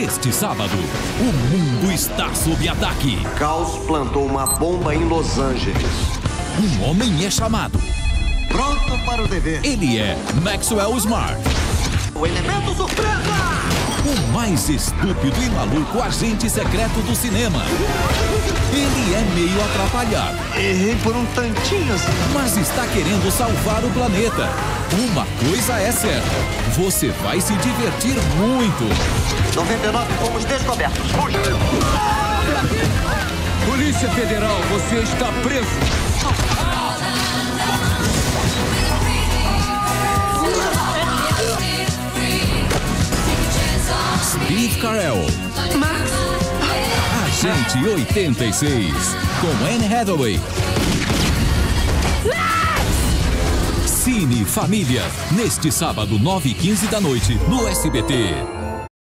Neste sábado, o mundo está sob ataque. Caos plantou uma bomba em Los Angeles. Um homem é chamado. Pronto para o dever. Ele é Maxwell Smart. O elemento surpresa! O mais estúpido e maluco agente secreto do cinema. Ele é meio atrapalhado. Errei por um tantinho, mas está querendo salvar o planeta. Uma coisa é certa, você vai se divertir muito. 99 fomos descobertos. Fuja! Polícia Federal, você está preso. Steve Carell. Agente 86, com Anne Hathaway. Cine Família, neste sábado, 9h15 da noite, no SBT.